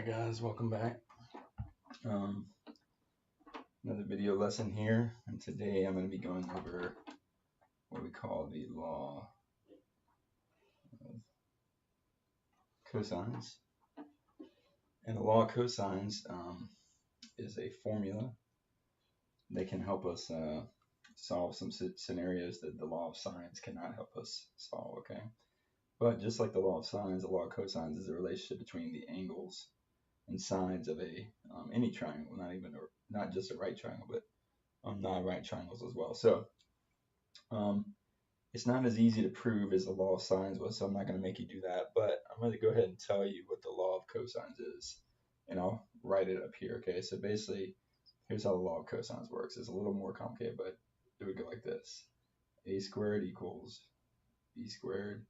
Alright guys, welcome back. Um, Another video lesson here, and today I'm going to be going over what we call the law of cosines. And the law of cosines is a formula that can help us solve some scenarios that the law of sines cannot help us solve, okay? But just like the law of sines, the law of cosines is a relationship between the angles and sides of any triangle, not just a right triangle, but non-right triangles as well. So it's not as easy to prove as the law of sines was, so I'm not going to make you do that, but I'm going to go ahead and tell you what the law of cosines is, and I'll write it up here, okay? So basically, here's how the law of cosines works. It's a little more complicated, but it would go like this. A squared equals b squared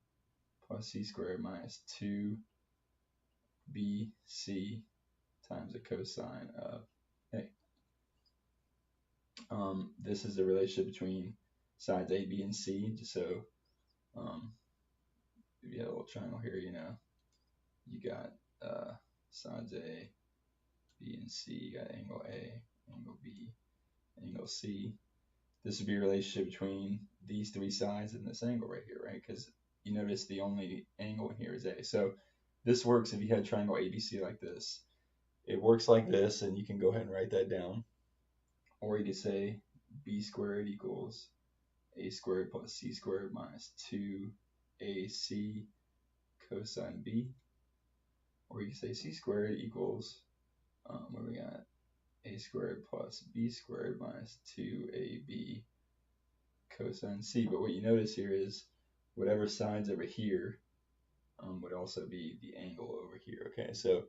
plus c squared minus 2bc times the cosine of a. This is the relationship between sides A, B, and C. Just so if you have a little triangle here, you got sides A, B, and C. You got angle A, angle B, angle C. This would be a relationship between these three sides and this angle right here, right? Because you notice the only angle in here is A. So this works if you had triangle ABC like this. It works like this, and you can go ahead and write that down. Or you could say b squared equals a squared plus c squared minus 2ac cosine b. Or you can say c squared equals, what do we got? A squared plus b squared minus 2ab cosine c. But what you notice here is whatever side's over here would also be the angle over here. Okay, so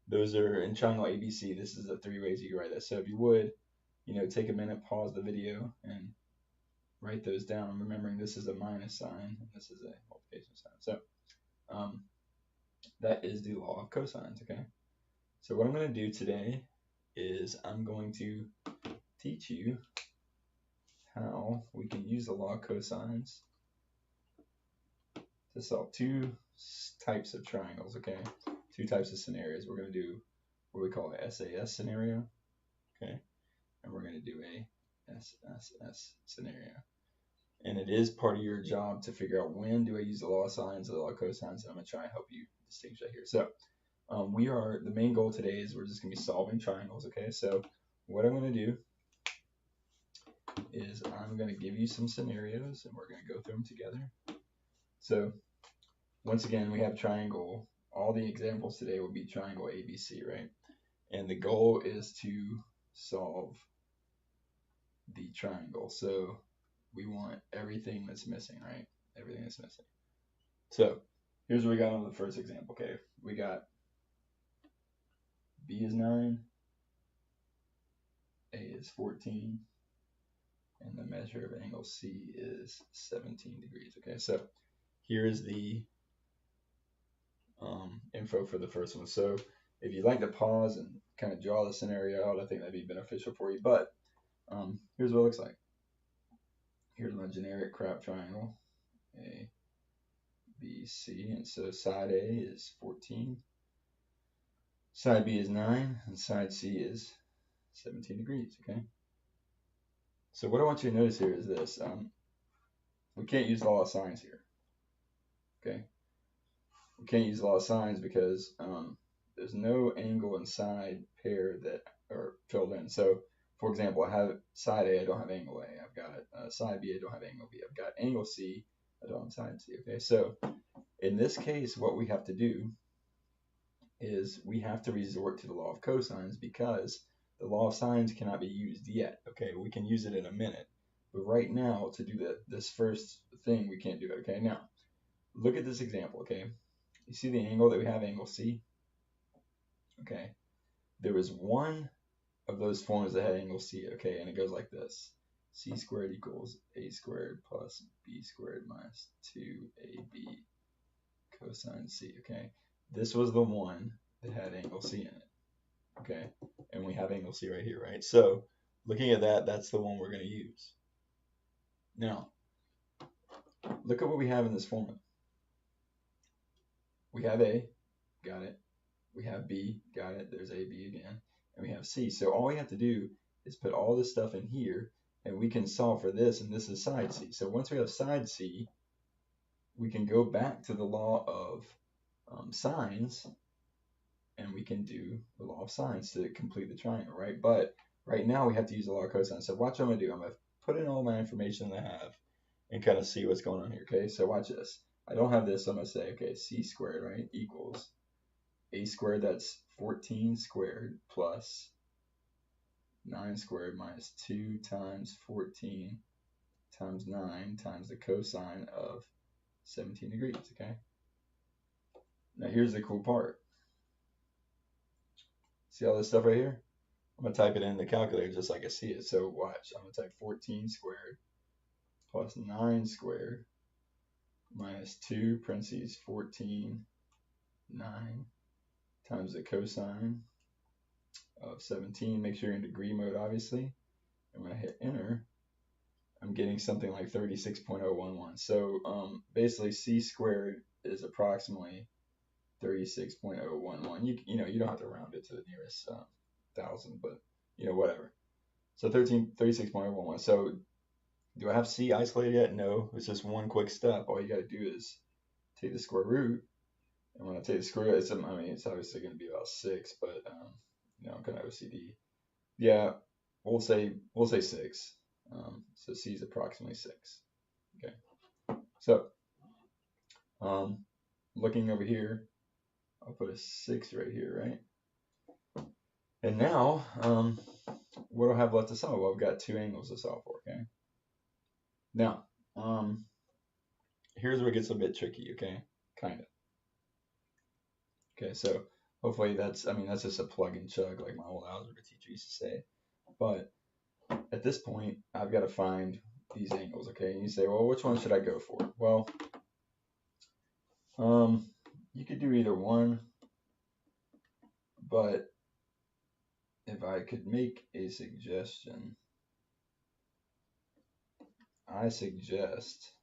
those are in triangle ABC. This is the three ways you can write that. So if you would, take a minute, pause the video, and write those down, remembering this is a minus sign and this is a multiplication sign. So that is the law of cosines, okay? So what I'm going to do today is I'm going to teach you how we can use the law of cosines to solve two types of triangles, okay? Two types of scenarios. We're going to do what we call an SAS scenario, okay? And we're going to do a SSS scenario. And it is part of your job to figure out when do I use the law of sines or the law of cosines, and I'm going to try and help you distinguish that here. So the main goal today is we're just going to be solving triangles, okay? So what I'm going to do is I'm going to give you some scenarios, and we're going to go through them together. So once again, we have triangle. All the examples today will be triangle ABC, right? And the goal is to solve the triangle. So we want everything that's missing, right? Everything that's missing. So here's what we got on the first example, okay? We got B is 9, A is 14, and the measure of angle C is 17 degrees, okay? So here is the info for the first one. So if you'd like to pause and kind of draw the scenario out, I think that'd be beneficial for you. But here's what it looks like. Here's my generic crop triangle, A, B, C, and so side A is 14, side B is 9, and side C is 17 degrees, okay? So what I want you to notice here is this. We can't use the law of sines here, okay? We can't use the law of sines because there's no angle and side pair that are filled in. So for example, I have side A, I don't have angle A. I've got side B, I don't have angle B. I've got angle C, I don't have side C, okay? So in this case, what we have to do is we have to resort to the law of cosines because the law of sines cannot be used yet, okay? We can use it in a minute. But right now, to do this first thing, we can't do it, okay? Now, look at this example, okay? You see the angle that we have, angle C? Okay. There was one of those forms that had angle C, okay? And it goes like this. C squared equals A squared plus B squared minus 2AB cosine C, okay? This was the one that had angle C in it, okay? And we have angle C right here, right? So looking at that, that's the one we're going to use. Now, look at what we have in this formula. We have A, got it. We have B, got it. There's AB again. And we have C. So all we have to do is put all this stuff in here, and we can solve for this, and this is side C. So once we have side C, we can go back to the law of sines, and we can do the law of sines to complete the triangle, right? But right now we have to use the law of cosine. So watch what I'm going to do. I'm going to put in all my information that I have and kind of see what's going on here, okay? So watch this. I don't have this, so I'm going to say, okay, C squared, right, equals A squared, that's 14 squared plus 9 squared minus 2 times 14 times 9 times the cosine of 17 degrees, okay? Now here's the cool part. See all this stuff right here? I'm going to type it in the calculator just like I see it. So watch. I'm going to type 14 squared plus 9 squared minus 2 parentheses 14, 9 times the cosine of 17. Make sure you're in degree mode, obviously. And when I hit enter, I'm getting something like 36.011. So basically, C squared is approximately 36.011. You know, you don't have to round it to the nearest thousand, but you know, whatever. So 36.011. So do I have C isolated yet? No. It's just one quick step. All you got to do is take the square root. And when I take the square root, I mean, it's obviously going to be about 6, but you know, I'm kind of OCD. Yeah, we'll say 6. So C is approximately 6. Okay. So looking over here, I'll put a 6 right here, right? And now, what do I have left to solve? Well, I've got 2 angles to solve for, okay? Now, here's where it gets a bit tricky, okay? Kind of. Okay, so hopefully that's just a plug and chug like my old algebra teacher used to say. But at this point, I've got to find these angles, okay? And you say, well, which one should I go for? Well, you could do either one, but if I could make a suggestion, I suggest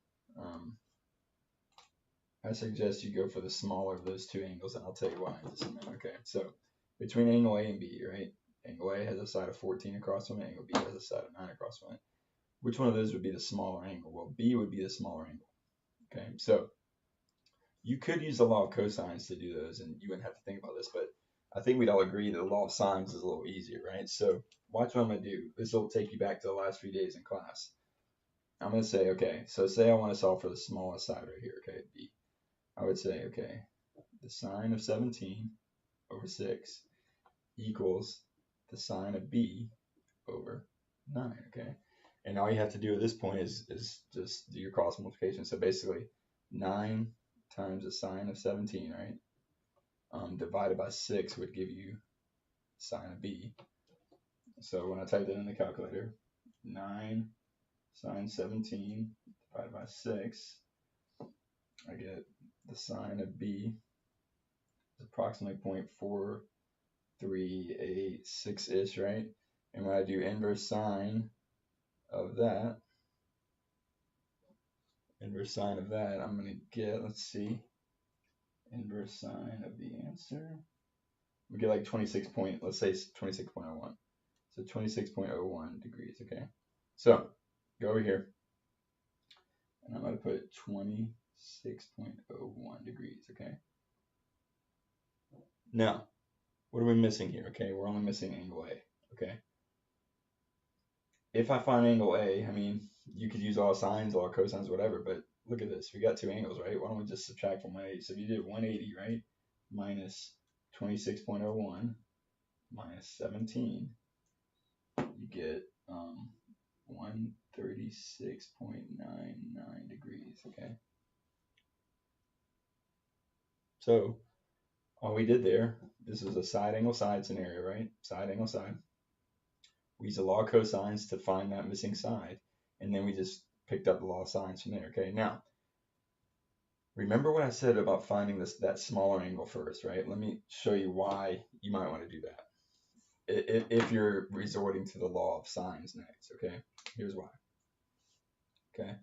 you go for the smaller of those 2 angles, and I'll tell you why in just a minute. Okay, so between angle A and B, right? Angle A has a side of 14 across from it. Angle B has a side of 9 across from it. Which one of those would be the smaller angle? Well, B would be the smaller angle. Okay, so you could use the law of cosines to do those, and you wouldn't have to think about this, but I think we'd all agree that the law of sines is a little easier, right? So watch what I'm going to do. This will take you back to the last few days in class. I'm going to say, okay, so say I want to solve for the smallest side right here, okay, B. I would say, okay, the sine of 17 over 6 equals the sine of B over 9, okay? And all you have to do at this point is just do your cross multiplication. So basically, 9 times the sine of 17, right? Divided by 6 would give you sine of B. So when I type that in the calculator, 9 sine 17 divided by 6, I get the sine of B is approximately 0.4386-ish, right? And when I do inverse sine of that, I'm going to get, let's see, inverse sine of the answer. We get like 26 point, let's say 26.01. So 26.01 degrees, okay? So go over here, and I'm going to put 26.01 degrees, okay? Now, what are we missing here, okay? We're only missing angle A, okay? If I find angle A, I mean, you could use all sines, all cosines, whatever, but look at this. We got 2 angles, right? Why don't we just subtract from 180? So if you did 180, right, minus 26.01 minus 17, you get 136.99 degrees, okay? So all we did there, this is a side angle side scenario, right? Side angle side. We used the law of cosines to find that missing side, and then we just picked up the law of sines from there, okay? Now, remember what I said about finding that smaller angle first, right? Let me show you why you might want to do that if you're resorting to the law of sines next, okay? Here's why, okay?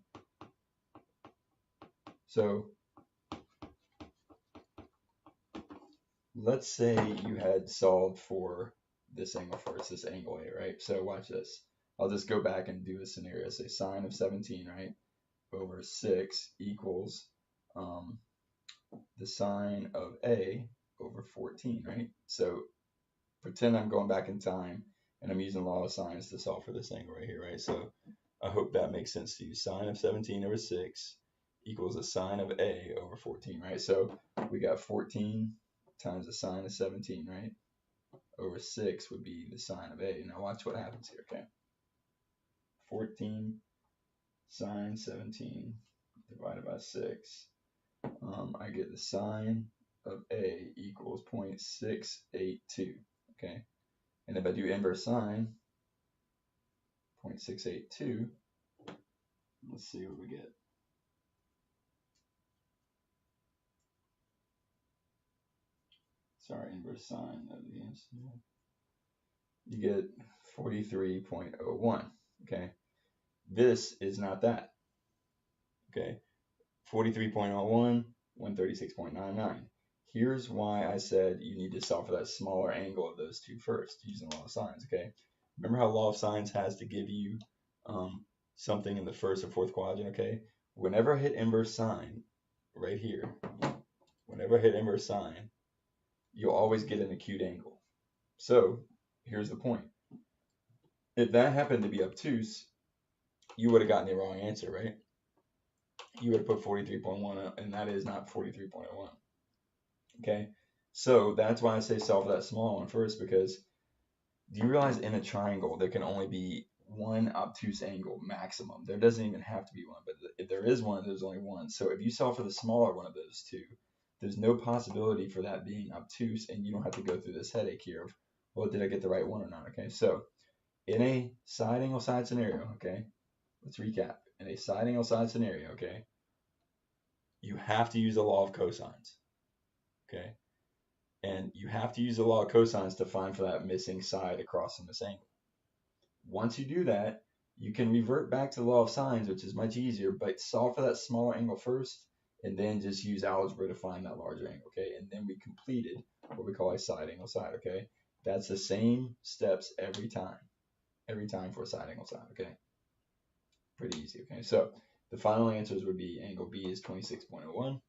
So let's say you had solved for this angle first, this angle A, right? So watch this. I'll just go back and do a scenario. Say sine of 17, right, over 6 equals um, the sine of A over 14, right? So pretend I'm going back in time and I'm using law of sines to solve for this angle right here, right? So I hope that makes sense to you. Sine of 17 over 6 equals the sine of A over 14, right? So we got 14 times the sine of 17, right? Over 6 would be the sine of A. Now watch what happens here, okay? 14 sine 17 divided by 6. I get the sine of A equals 0.682, okay? And if I do inverse sine, 0.682, let's see what we get. Sorry, inverse sine of the answer. You get 43.01, okay? This is not that, okay? 43.01, 136.99. Here's why I said you need to solve for that smaller angle of those two first, using law of sines, okay? Remember how law of sines has to give you something in the first or fourth quadrant, okay? Whenever I hit inverse sine, right here, whenever I hit inverse sine, you'll always get an acute angle. So here's the point. If that happened to be obtuse, you would have gotten the wrong answer, right? You would have put 43.1, and that is not 43.1. Okay, so that's why I say solve that small one first, because do you realize in a triangle there can only be one obtuse angle maximum? There doesn't even have to be one, but if there is one, there's only one. So if you solve for the smaller one of those two, there's no possibility for that being obtuse, and you don't have to go through this headache here of, well, did I get the right one or not? Okay, so in a side angle side scenario, okay, let's recap. In a side angle side scenario, okay, you have to use the law of cosines, okay? And you have to use the law of cosines to find for that missing side across from this angle. Once you do that, you can revert back to the law of sines, which is much easier, but solve for that smaller angle first, and then just use algebra to find that larger angle, okay? And then we completed what we call a side angle side, okay? That's the same steps every time for a side angle side, okay? Pretty easy, okay? So the final answers would be angle B is 26.01,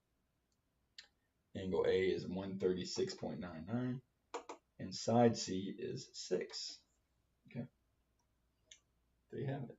angle A is 136.99, and side C is 6. Okay, there you have it.